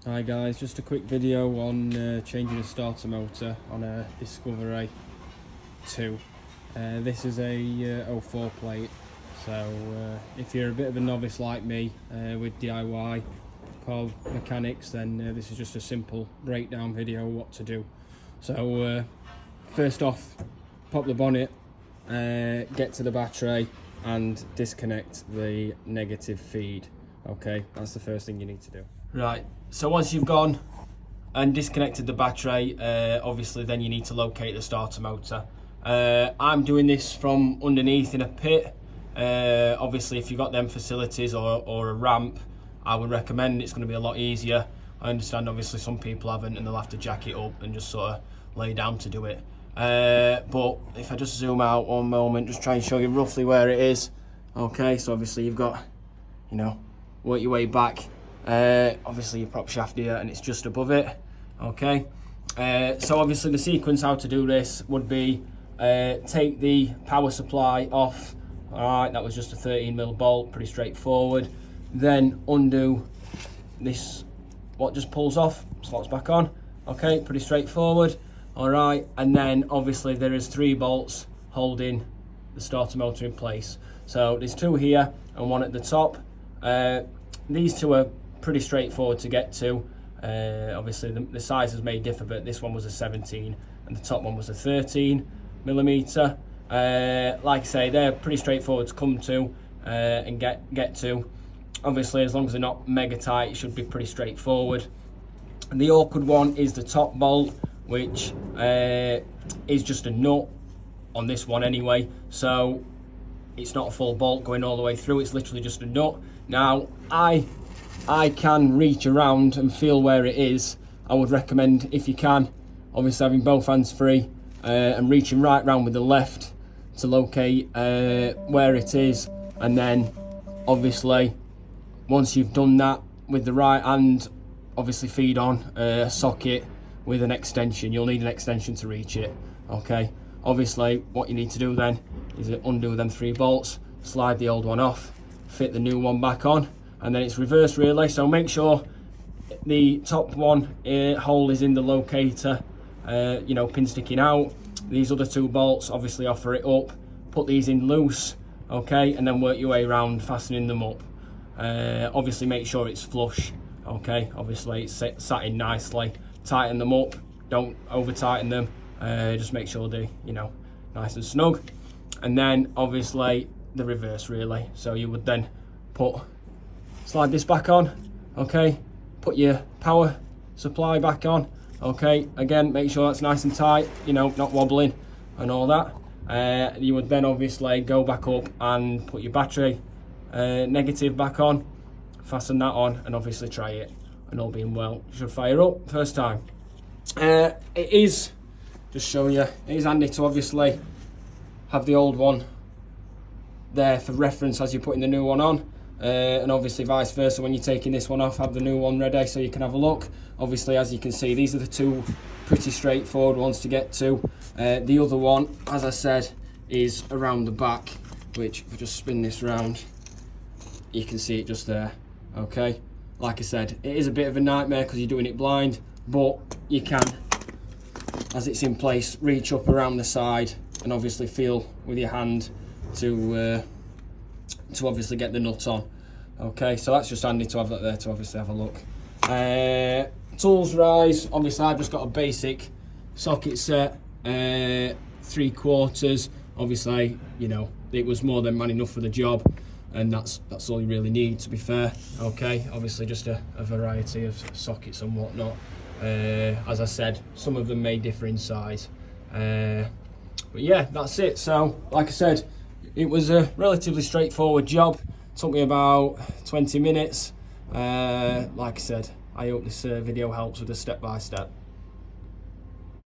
Hi guys, just a quick video on changing a starter motor on a Discovery 2. This is a 04 plate, so if you're a bit of a novice like me with DIY car mechanics, then this is just a simple breakdown video of what to do. So first off, pop the bonnet, get to the battery and disconnect the negative feed. Okay, that's the first thing you need to do. Right, so once you've gone and disconnected the battery, obviously then you need to locate the starter motor. I'm doing this from underneath in a pit. Obviously if you've got them facilities or a ramp, I would recommend. It's going to be a lot easier. I understand obviously some people haven't and they'll have to jack it up and just sort of lay down to do it. But if I just zoom out one moment, just try and show you roughly where it is. Okay, so obviously you've got, work your way back. Obviously your prop shaft here and it's just above it. Okay, so obviously the sequence how to do this would be take the power supply off. Alright, that was just a 13mm bolt, pretty straightforward. Then undo this, what just pulls off, slots back on. Okay, pretty straightforward. Alright, and then obviously there is 3 bolts holding the starter motor in place. So there's 2 here and 1 at the top. These 2 are pretty straightforward to get to. Obviously the sizes may differ, but this one was a 17 and the top one was a 13mm. Like I say, they're pretty straightforward to come to and get to. Obviously as long as they're not mega tight, it should be pretty straightforward. And the awkward one is the top bolt, which is just a nut on this one anyway, so it's not a full bolt going all the way through, it's literally just a nut. Now I can reach around and feel where it is. I would recommend, if you can, obviously having both hands free and reaching right round with the left to locate where it is, and then obviously once you've done that with the right hand, obviously feed on a socket with an extension. You'll need an extension to reach it. Okay, obviously what you need to do then is undo them 3 bolts, slide the old one off, fit the new one back on, and then it's reverse really. So make sure the top one hole is in the locator, pin sticking out. These other 2 bolts obviously offer it up, put these in loose, okay, and then work your way around fastening them up. Obviously make sure it's flush, okay, obviously it's sat in nicely. Tighten them up, don't over tighten them, just make sure they're nice and snug. And then obviously the reverse really, so you would then slide this back on, okay, put your power supply back on, okay, again make sure that's nice and tight, not wobbling and all that. You would then obviously go back up and put your battery negative back on, fasten that on, and obviously try it, and all being well you should fire up first time. It is, just showing you, it is handy to obviously have the old one there for reference as you're putting the new one on, and obviously vice versa, when you're taking this one off, have the new one ready so you can have a look. Obviously as you can see, these are the 2 pretty straightforward ones to get to. The other one, as I said, is around the back, which if I just spin this round, you can see it just there. Okay, like I said, it is a bit of a nightmare because you're doing it blind, but you can, as it's in place, reach up around the side and obviously feel with your hand to obviously get the nut on. Okay, so that's just handy to have that there to obviously have a look. Tools rise, obviously I've just got a basic socket set, 3/4. Obviously, it was more than man enough for the job, and that's all you really need, to be fair. Okay, obviously just a variety of sockets and whatnot. As I said, some of them may differ in size, but yeah, that's it. So like I said, it was a relatively straightforward job. Took me about 20 minutes. Like I said, I hope this video helps with the step by step.